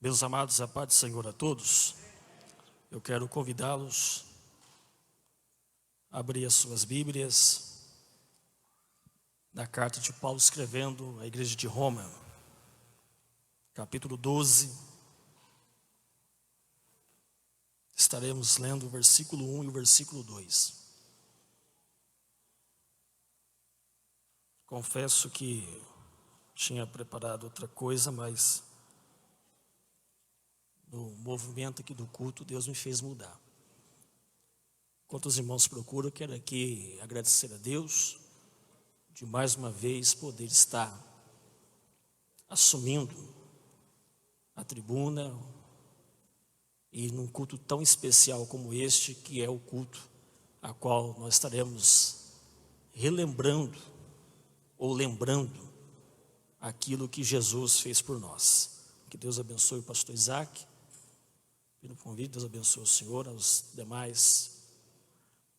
Meus amados, a paz do Senhor a todos. Eu quero convidá-los a abrir as suas Bíblias na carta de Paulo escrevendo à igreja de Roma, capítulo 12. Estaremos lendo o versículo 1 e o versículo 2. Confesso que tinha preparado outra coisa, mas no movimento aqui do culto, Deus me fez mudar. Enquanto os irmãos procuram, eu quero aqui agradecer a Deus de mais uma vez poder estar assumindo a tribuna e num culto tão especial como este, que é o culto a qual nós estaremos relembrando ou lembrando aquilo que Jesus fez por nós. Que Deus abençoe o pastor Isaac pelo convite. Deus abençoe o senhor, aos demais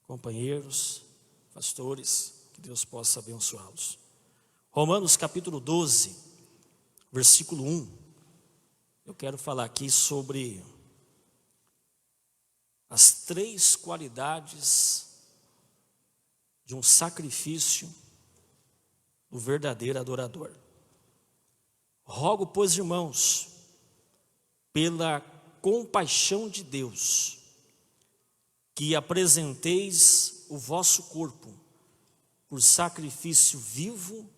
companheiros, pastores, que Deus possa abençoá-los. Romanos capítulo 12, versículo 1. Eu quero falar aqui sobre as 3 qualidades de um sacrifício do verdadeiro adorador. Rogo, pois, irmãos, pela compaixão de Deus, que apresenteis o vosso corpo por sacrifício vivo,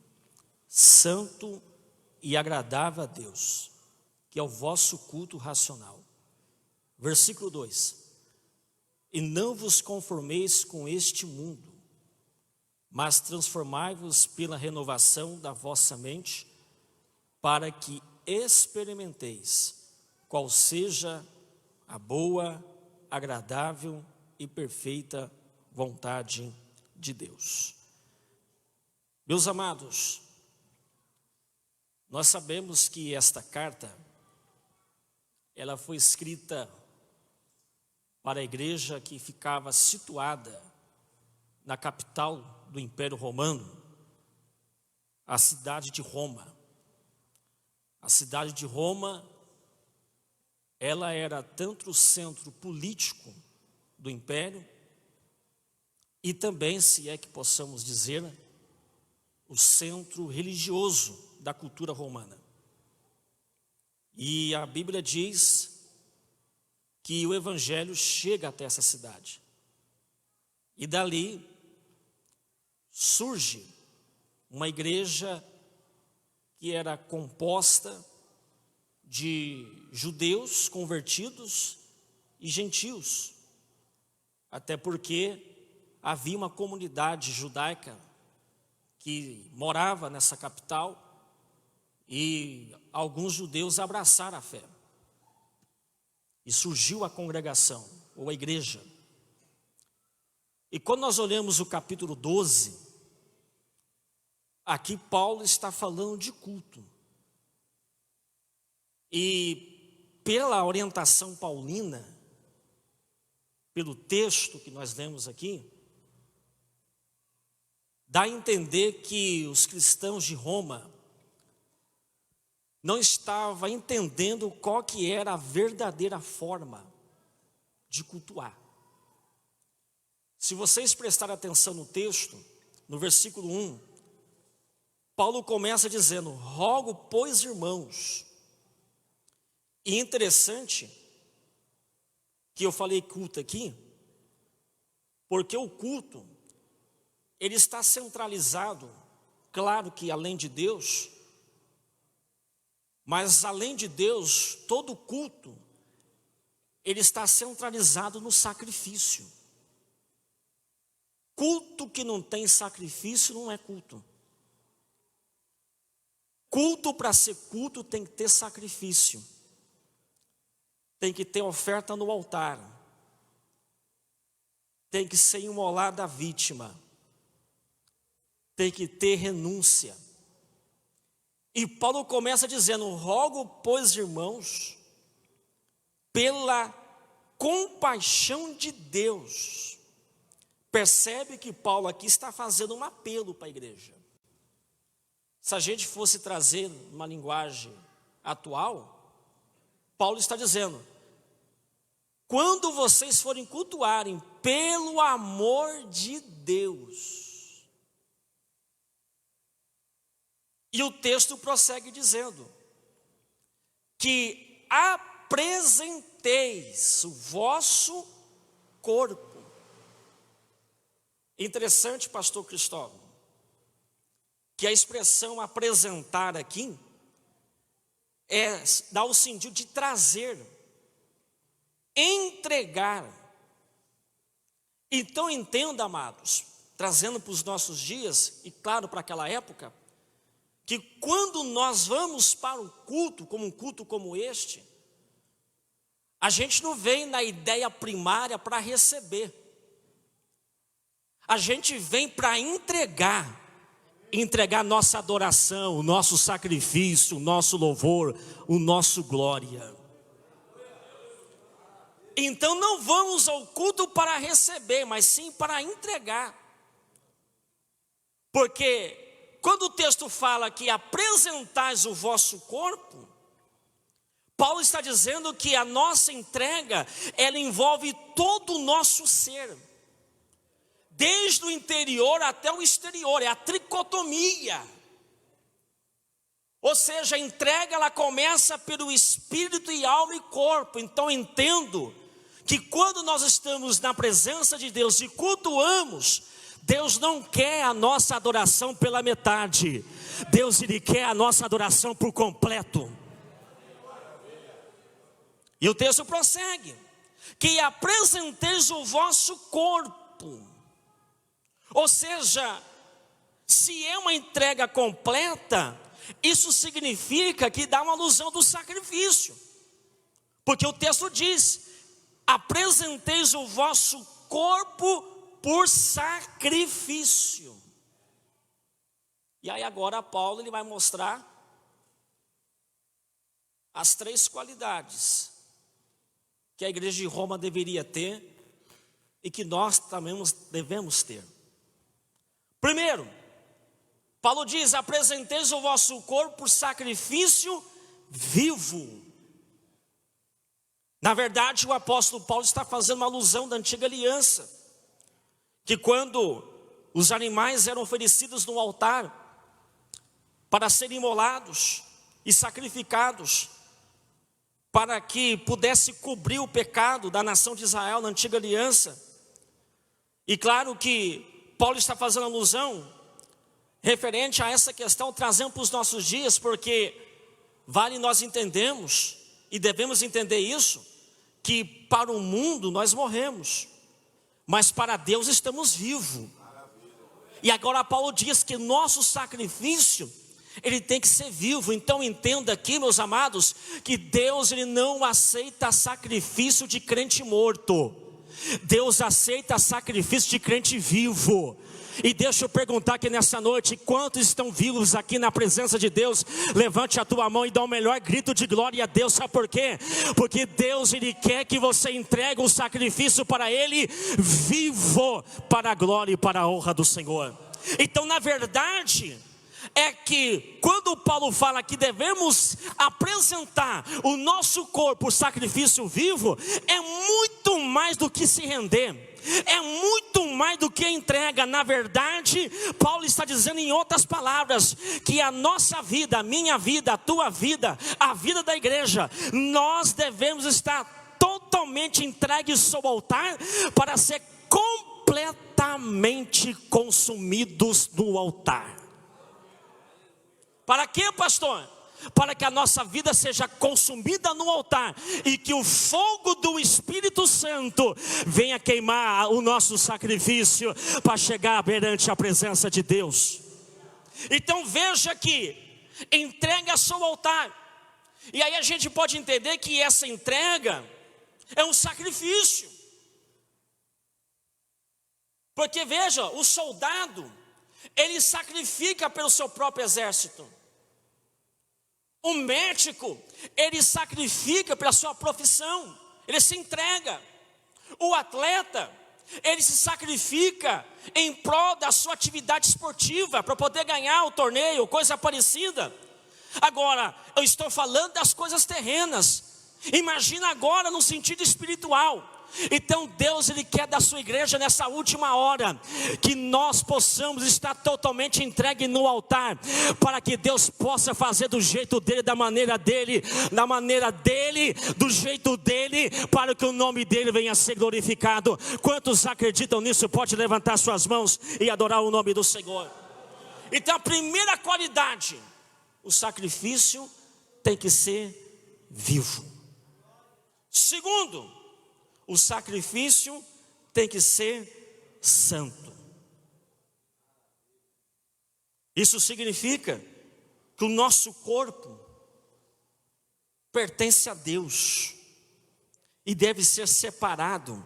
santo e agradável a Deus, que é o vosso culto racional. Versículo 2: E não vos conformeis com este mundo, mas transformai-vos pela renovação da vossa mente, para que experimenteis qual seja a boa, agradável e perfeita vontade de Deus. Meus amados, nós sabemos que esta carta, ela foi escrita para a igreja que ficava situada na capital do Império Romano, a cidade de Roma. A cidade de Roma, ela era tanto o centro político do império e também, se é que possamos dizer, o centro religioso da cultura romana. E a Bíblia diz que o evangelho chega até essa cidade. E dali surge uma igreja que era composta de judeus convertidos e gentios, até porque havia uma comunidade judaica que morava nessa capital e alguns judeus abraçaram a fé. E surgiu a congregação, ou a igreja. E quando nós olhamos o capítulo 12, aqui Paulo está falando de culto. E pela orientação paulina, pelo texto que nós lemos aqui, dá a entender que os cristãos de Roma não estavam entendendo qual que era a verdadeira forma de cultuar. Se vocês prestarem atenção no texto, no versículo 1, Paulo começa dizendo: rogo, pois, irmãos. E interessante que eu falei culto aqui, porque o culto, ele está centralizado, claro que além de Deus, mas além de Deus, todo culto, ele está centralizado no sacrifício. Culto que não tem sacrifício não é culto. Culto, para ser culto, tem que ter sacrifício. Tem que ter oferta no altar. Tem que ser imolada a vítima. Tem que ter renúncia. E Paulo começa dizendo: rogo, pois, irmãos, pela compaixão de Deus. Percebe que Paulo aqui está fazendo um apelo para a igreja. Se a gente fosse trazer uma linguagem atual, Paulo está dizendo: quando vocês forem cultuarem pelo amor de Deus. E o texto prossegue dizendo que apresenteis o vosso corpo. Interessante, pastor Cristóvão, que a expressão apresentar aqui dá o sentido de trazer, entregar. Então entenda, amados, trazendo para os nossos dias, e claro para aquela época, que quando nós vamos para o culto, como um culto como este, a gente não vem na ideia primária para receber. A gente vem para entregar nossa adoração, o nosso sacrifício, o nosso louvor, o nosso glória. Então não vamos ao culto para receber, mas sim para entregar. Porque quando o texto fala que apresentais o vosso corpo, Paulo está dizendo que a nossa entrega, ela envolve todo o nosso ser. Desde o interior até o exterior, é a tricotomia. Ou seja, a entrega ela começa pelo espírito e alma e corpo. Então entendo que quando nós estamos na presença de Deus e cultuamos, Deus não quer a nossa adoração pela metade. Deus ele quer a nossa adoração por completo. E o texto prossegue: que apresenteis o vosso corpo. Ou seja, se é uma entrega completa, isso significa que dá uma alusão do sacrifício. Porque o texto diz: apresenteis o vosso corpo por sacrifício. E aí agora Paulo ele vai mostrar as 3 qualidades que a igreja de Roma deveria ter e que nós também devemos ter. Primeiro, Paulo diz: apresenteis o vosso corpo por sacrifício vivo. Na verdade, o apóstolo Paulo está fazendo uma alusão da antiga aliança, que quando os animais eram oferecidos no altar para serem imolados e sacrificados, para que pudesse cobrir o pecado da nação de Israel na antiga aliança. E claro que Paulo está fazendo alusão referente a essa questão, trazendo para os nossos dias, porque vale nós entendemos, e devemos entender isso, que para o mundo nós morremos, mas para Deus estamos vivos. E agora Paulo diz que nosso sacrifício, ele tem que ser vivo. Então entenda aqui, meus amados, que Deus ele não aceita sacrifício de crente morto. Deus aceita sacrifício de crente vivo. E deixa eu perguntar aqui nessa noite: quantos estão vivos aqui na presença de Deus? Levante a tua mão e dá o melhor grito de glória a Deus. Sabe por quê? Porque Deus ele quer que você entregue um sacrifício para Ele vivo, para a glória e para a honra do Senhor. Então na verdade é que quando Paulo fala que devemos apresentar o nosso corpo por sacrifício vivo, é muito mais do que se render, é muito mais do que entrega. Na verdade, Paulo está dizendo em outras palavras, que a nossa vida, a minha vida, a tua vida, a vida da igreja, nós devemos estar totalmente entregues sob o altar, para ser completamente consumidos no altar. Para quê, pastor? Para que a nossa vida seja consumida no altar e que o fogo do Espírito Santo venha queimar o nosso sacrifício para chegar perante a presença de Deus. Então veja que entrega sobre o altar. E aí a gente pode entender que essa entrega é um sacrifício. Porque veja, o soldado, ele sacrifica pelo seu próprio exército. O médico, ele sacrifica pela sua profissão, ele se entrega. O atleta, ele se sacrifica em prol da sua atividade esportiva, para poder ganhar o torneio, coisa parecida. Agora, eu estou falando das coisas terrenas. Imagina agora no sentido espiritual. Então Deus, Ele quer da sua igreja nessa última hora, que nós possamos estar totalmente entregue no altar, para que Deus possa fazer do jeito dEle, da maneira dEle, do jeito dEle, para que o nome dEle venha a ser glorificado. Quantos acreditam nisso? Pode levantar suas mãos e adorar o nome do Senhor. Então a primeira qualidade, o sacrifício tem que ser vivo. Segundo, o sacrifício tem que ser santo. Isso significa que o nosso corpo pertence a Deus e deve ser separado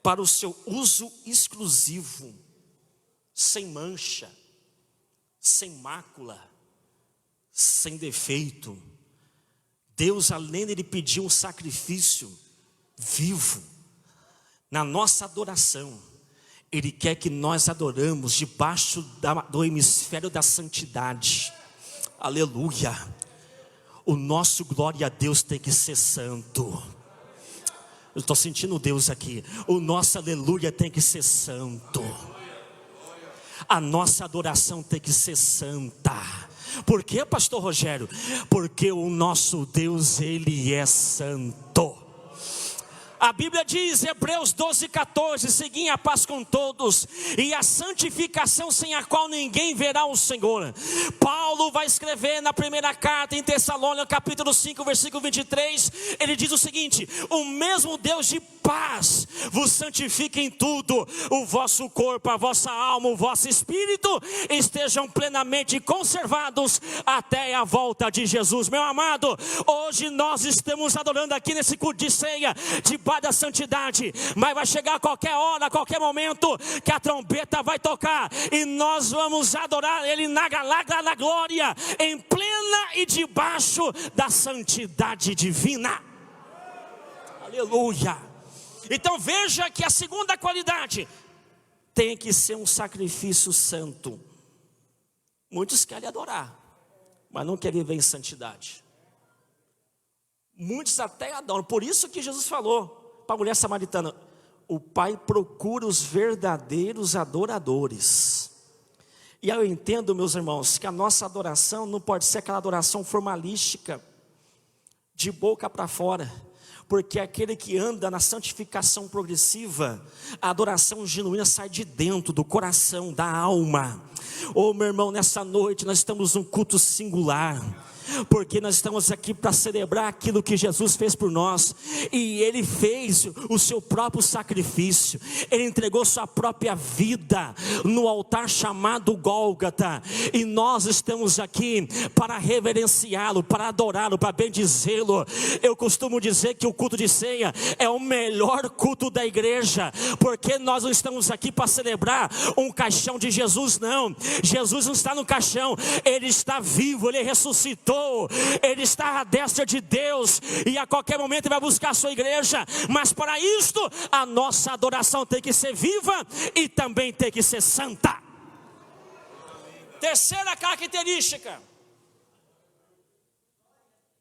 para o seu uso exclusivo, sem mancha, sem mácula, sem defeito. Deus, além de pedir um sacrifício vivo, na nossa adoração, Ele quer que nós adoramos debaixo do hemisfério da santidade. Aleluia. O nosso glória a Deus tem que ser santo. Eu estou sentindo Deus aqui. O nosso aleluia tem que ser santo. A nossa adoração tem que ser santa. Por quê, pastor Rogério? Porque o nosso Deus, Ele é santo. A Bíblia diz, Hebreus 12:14, seguim a paz com todos e a santificação sem a qual ninguém verá o Senhor. Paulo vai escrever na primeira carta em Tessalônica, capítulo 5, versículo 23, ele diz o seguinte: o mesmo Deus de paz vos santifique em tudo, o vosso corpo, a vossa alma, o vosso espírito estejam plenamente conservados até a volta de Jesus. Meu amado, hoje nós estamos adorando aqui nesse culto de ceia, debaixo da santidade, mas vai chegar a qualquer hora, a qualquer momento, que a trombeta vai tocar, e nós vamos adorar Ele na glória, em plena e debaixo da santidade divina. Aleluia. Então veja que a segunda qualidade tem que ser um sacrifício santo. Muitos querem adorar, mas não querem viver em santidade. Muitos até adoram. Por isso que Jesus falou para a mulher samaritana: o Pai procura os verdadeiros adoradores. E eu entendo, meus irmãos, que a nossa adoração não pode ser aquela adoração formalística, de boca para fora, porque aquele que anda na santificação progressiva, a adoração genuína sai de dentro, do coração, da alma. Oh, meu irmão, nessa noite nós estamos num culto singular, porque nós estamos aqui para celebrar aquilo que Jesus fez por nós. E Ele fez o seu próprio sacrifício. Ele entregou sua própria vida no altar chamado Gólgota. E nós estamos aqui para reverenciá-lo, para adorá-lo, para bendizê-lo. Eu costumo dizer que o culto de ceia é o melhor culto da igreja, porque nós não estamos aqui para celebrar um caixão de Jesus, não. Jesus não está no caixão, Ele está vivo, Ele ressuscitou, Ele está à destra de Deus, e a qualquer momento Ele vai buscar a sua igreja. Mas para isto, a nossa adoração tem que ser viva e também tem que ser santa. Terceira característica,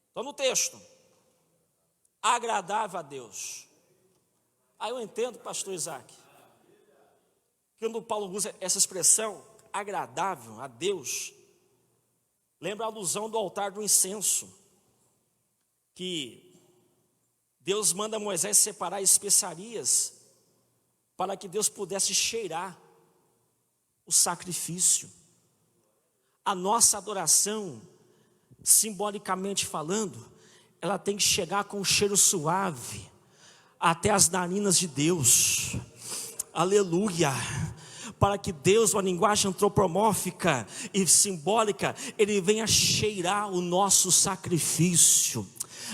estou no texto: agradável a Deus. Aí eu entendo, pastor Isaac, que quando Paulo usa essa expressão, agradável a Deus, lembra a alusão do altar do incenso, que Deus manda Moisés separar especiarias, para que Deus pudesse cheirar o sacrifício. A nossa adoração, simbolicamente falando, ela tem que chegar com um cheiro suave até as narinas de Deus. Aleluia. Para que Deus, uma linguagem antropomórfica e simbólica, Ele venha cheirar o nosso sacrifício.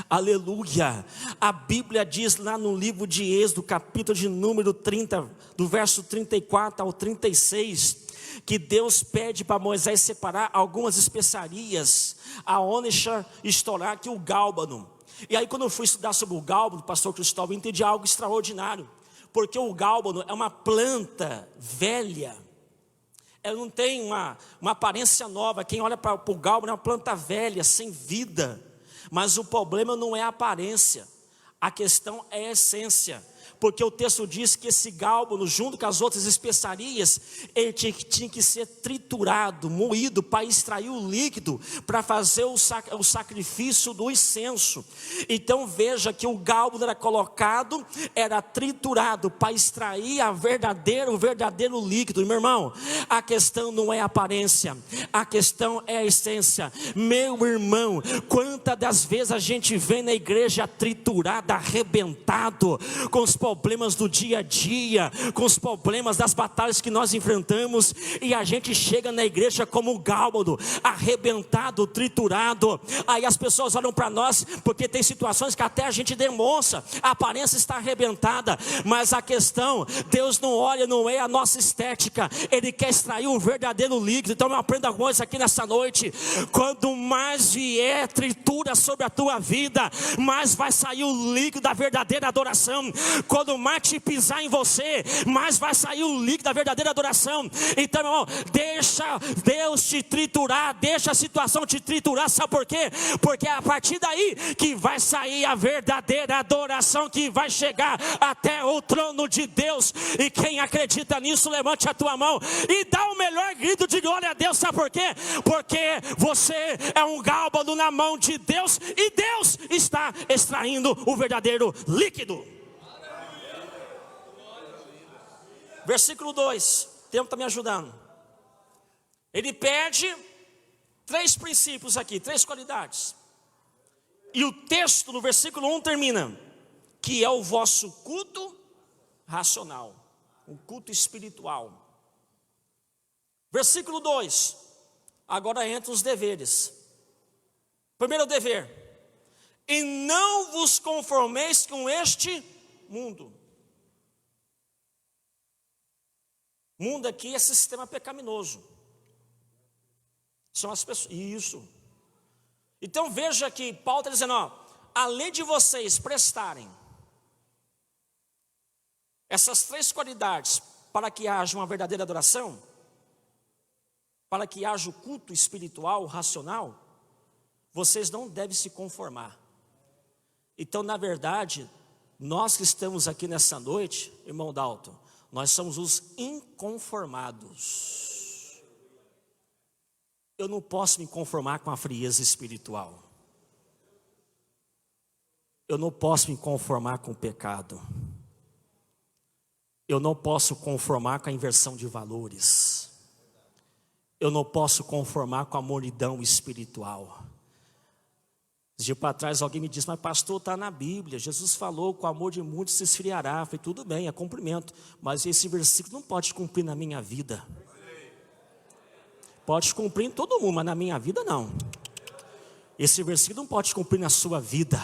Aleluia. A Bíblia diz lá no livro de Êxodo, capítulo de número 30, do verso 34 ao 36, que Deus pede para Moisés separar algumas especiarias, a ônixa, estoraque e o gálbano. E aí, quando eu fui estudar sobre o gálbano, pastor Cristóvão, eu entendi algo extraordinário. Porque o gálbano é uma planta velha, ela não tem uma aparência nova. Quem olha para o gálbano é uma planta velha, sem vida. Mas o problema não é a aparência, a questão é a essência. Porque o texto diz que esse gálbano, junto com as outras especiarias, ele tinha que ser triturado, moído, para extrair o líquido, para fazer o sacrifício do incenso. Então veja que o gálbano era colocado, era triturado, para extrair o verdadeiro líquido. Meu irmão, a questão não é a aparência, a questão é a essência. Meu irmão, quantas das vezes a gente vem na igreja triturado, arrebentado, com os problemas do dia a dia, com os problemas das batalhas que nós enfrentamos, e a gente chega na igreja como um gálbano, arrebentado, triturado. Aí as pessoas olham para nós, porque tem situações que até a gente demonstra, a aparência está arrebentada, mas a questão, Deus não olha, não é a nossa estética, Ele quer extrair o verdadeiro líquido. Então eu aprendo uma coisa aqui nessa noite: quando mais vier tritura sobre a tua vida, mais vai sair o líquido da verdadeira adoração. Quando mais te pisar em você, mais vai sair o líquido da verdadeira adoração. Então, meu irmão, deixa Deus te triturar, deixa a situação te triturar. Sabe por quê? Porque é a partir daí que vai sair a verdadeira adoração, que vai chegar até o trono de Deus. E quem acredita nisso, levante a tua mão e dá o melhor grito de glória a Deus. Sabe por quê? Porque você é um gálbano na mão de Deus, e Deus está extraindo o verdadeiro líquido. Versículo 2, o tempo está me ajudando. Ele pede 3 princípios aqui, 3 qualidades. E o texto no versículo 1 termina: que é o vosso culto racional, um culto espiritual. Versículo 2, agora entra os deveres. Primeiro dever: e não vos conformeis com este mundo. Mundo aqui é sistema pecaminoso. São as pessoas. Isso. Então veja que Paulo está dizendo, além de vocês prestarem essas 3 qualidades para que haja uma verdadeira adoração, para que haja o culto espiritual, racional, vocês não devem se conformar. Então, na verdade, nós que estamos aqui nessa noite, irmão Dalton, nós somos os inconformados. Eu não posso me conformar com a frieza espiritual. Eu não posso me conformar com o pecado. Eu não posso conformar com a inversão de valores. Eu não posso conformar com a mornidão espiritual. Dia para trás alguém me disse, mas pastor, está na Bíblia, Jesus falou que o amor de muitos se esfriará. Eu falei, tudo bem, é cumprimento, mas esse versículo não pode cumprir na minha vida. Pode cumprir em todo mundo, mas na minha vida não. Esse versículo não pode cumprir na sua vida.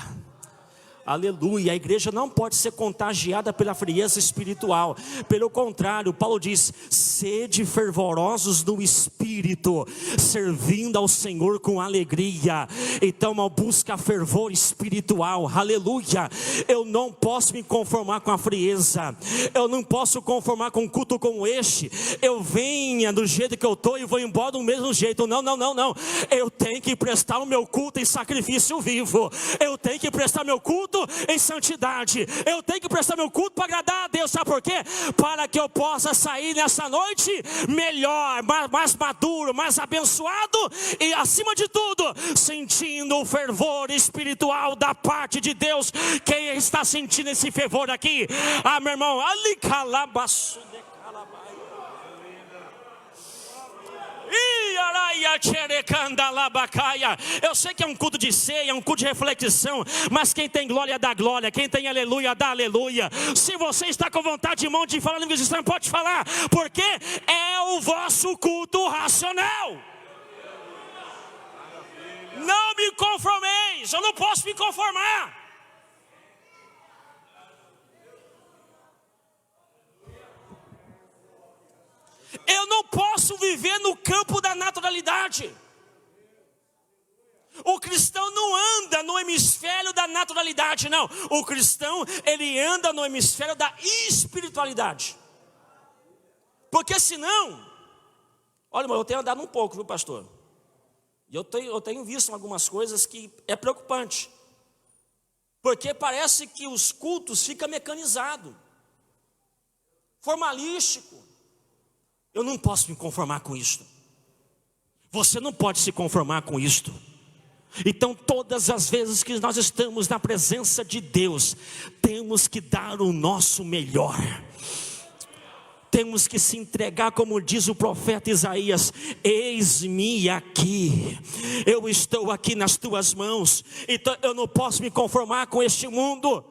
Aleluia, a igreja não pode ser contagiada pela frieza espiritual. Pelo contrário, Paulo diz, sede fervorosos no Espírito, servindo ao Senhor com alegria. Então, busca fervor espiritual, aleluia. Eu não posso me conformar com a frieza. Eu não posso conformar com um culto como este. Eu venha do jeito que eu estou e vou embora do mesmo jeito. Não. Eu tenho que prestar o meu culto em sacrifício vivo. Eu tenho que prestar meu culto em santidade. Eu tenho que prestar meu culto para agradar a Deus. Sabe por quê? Para que eu possa sair nessa noite melhor, mais maduro, mais abençoado e, acima de tudo, sentindo o fervor espiritual da parte de Deus. Quem está sentindo esse fervor aqui? Meu irmão, ali calabaço. Eu sei que é um culto de ceia, é um culto de reflexão, mas quem tem glória dá glória, quem tem aleluia dá aleluia. Se você está com vontade de falar línguas estranhas, pode falar, porque é o vosso culto racional. Não me conformeis, eu não posso me conformar. Eu não posso viver no campo da naturalidade. O cristão não anda no hemisfério da naturalidade, não. O cristão, ele anda no hemisfério da espiritualidade. Porque senão, olha, eu tenho andado um pouco, viu, pastor? E eu tenho visto algumas coisas que é preocupante. Porque parece que os cultos ficam mecanizados, formalístico. Eu não posso me conformar com isto. Você não pode se conformar com isto. Então todas as vezes que nós estamos na presença de Deus, temos que dar o nosso melhor. Temos que se entregar, como diz o profeta Isaías: eis-me aqui, eu estou aqui nas tuas mãos. Então eu não posso me conformar com este mundo.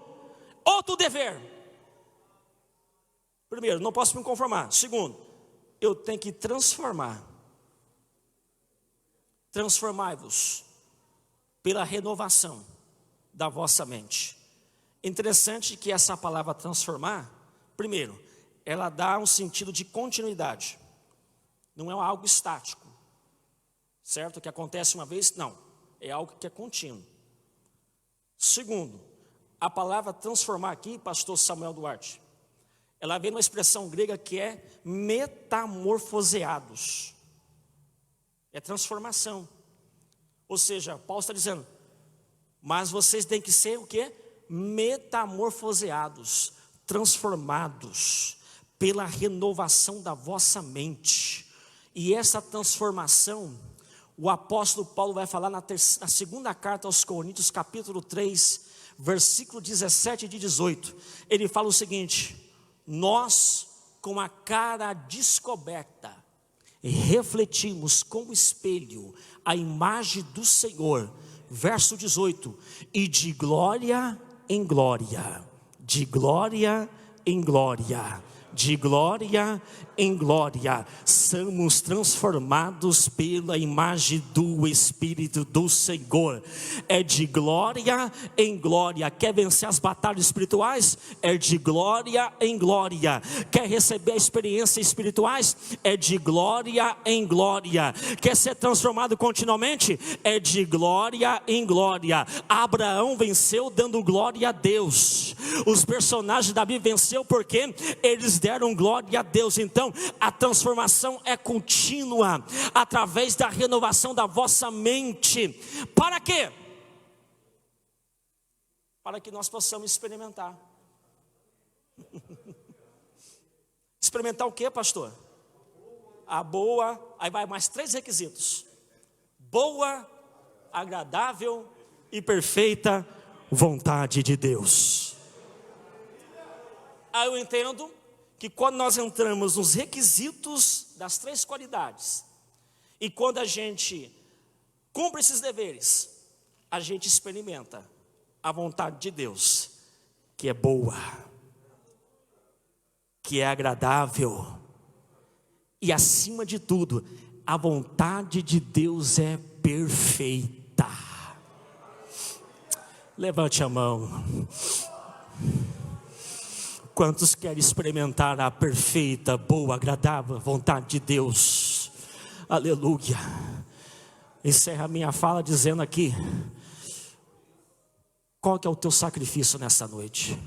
Outro dever: primeiro, não posso me conformar. Segundo, eu tenho que transformar. Transformai-vos pela renovação da vossa mente. Interessante que essa palavra transformar, primeiro, ela dá um sentido de continuidade. Não é algo estático, certo? Que acontece uma vez, não. É algo que é contínuo. Segundo, a palavra transformar aqui, pastor Samuel Duarte, ela vem numa expressão grega que é metamorfoseados. É transformação. Ou seja, Paulo está dizendo, mas vocês têm que ser o quê? Metamorfoseados, transformados pela renovação da vossa mente. E essa transformação, o apóstolo Paulo vai falar na segunda carta aos Coríntios, capítulo 3, versículo 17 e 18. Ele fala o seguinte: nós, com a cara descoberta, refletimos com o espelho a imagem do Senhor. Verso 18: e de glória em glória, de glória em glória, de glória em glória, somos transformados pela imagem do Espírito do Senhor. É de glória em glória. Quer vencer as batalhas espirituais? É de glória em glória. Quer receber experiências espirituais? É de glória em glória. Quer ser transformado continuamente? É de glória em glória. Abraão venceu dando glória a Deus. Os personagens da Bíblia venceu porque eles deram glória a Deus. Então a transformação é contínua, através da renovação da vossa mente. Para quê? Para que nós possamos experimentar. Experimentar o quê, pastor? A boa, aí vai mais 3 requisitos: boa, agradável e perfeita vontade de Deus. Aí eu entendo que quando nós entramos nos requisitos das 3 qualidades, e quando a gente cumpre esses deveres, a gente experimenta a vontade de Deus, que é boa, que é agradável, e acima de tudo, a vontade de Deus é perfeita. Levante a mão. Quantos querem experimentar a perfeita, boa, agradável vontade de Deus? Aleluia. Encerra a minha fala dizendo aqui: qual que é o teu sacrifício nessa noite?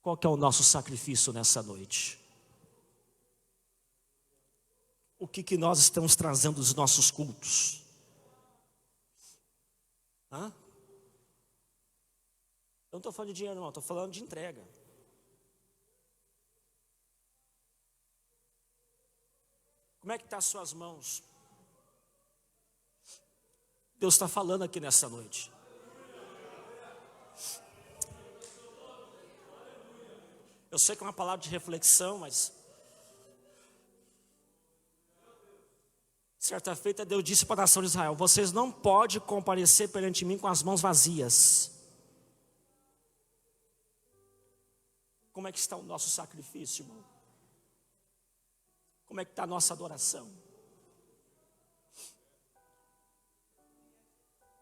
Qual que é o nosso sacrifício nessa noite? O que nós estamos trazendo dos nossos cultos? Hã? Eu não estou falando de dinheiro, não, estou falando de entrega. Como é que estão as suas mãos? Deus está falando aqui nessa noite. Eu sei que é uma palavra de reflexão, mas certa feita Deus disse para a nação de Israel: vocês não podem comparecer perante mim com as mãos vazias. Como é que está o nosso sacrifício, irmão? Como é que está a nossa adoração?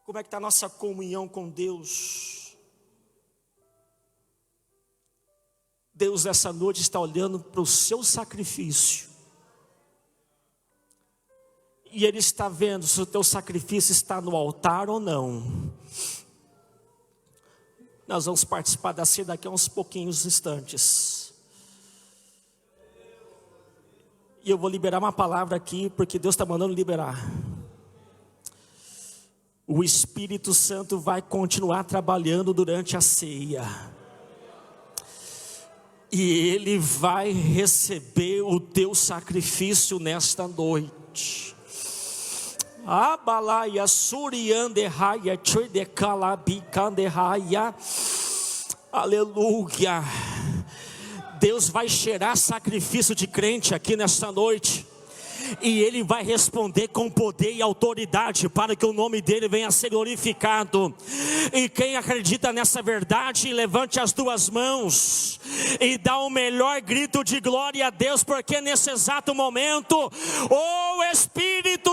Como é que está a nossa comunhão com Deus? Deus essa noite está olhando para o seu sacrifício. E Ele está vendo se o teu sacrifício está no altar ou não. Nós vamos participar da ceia daqui a uns pouquinhos instantes. E E eu vou liberar uma palavra aqui, porque Deus está mandando liberar. O Espírito Santo vai continuar trabalhando durante a ceia. E Ele vai receber o teu sacrifício nesta noite. Abalaia surianderraia tcherdecalabicanderraia. Aleluia. Deus vai cheirar sacrifício de crente aqui nesta noite. E Ele vai responder com poder e autoridade, para que o nome dEle venha a ser glorificado. E quem acredita nessa verdade, levante as duas mãos e dá o melhor grito de glória a Deus, porque nesse exato momento o Espírito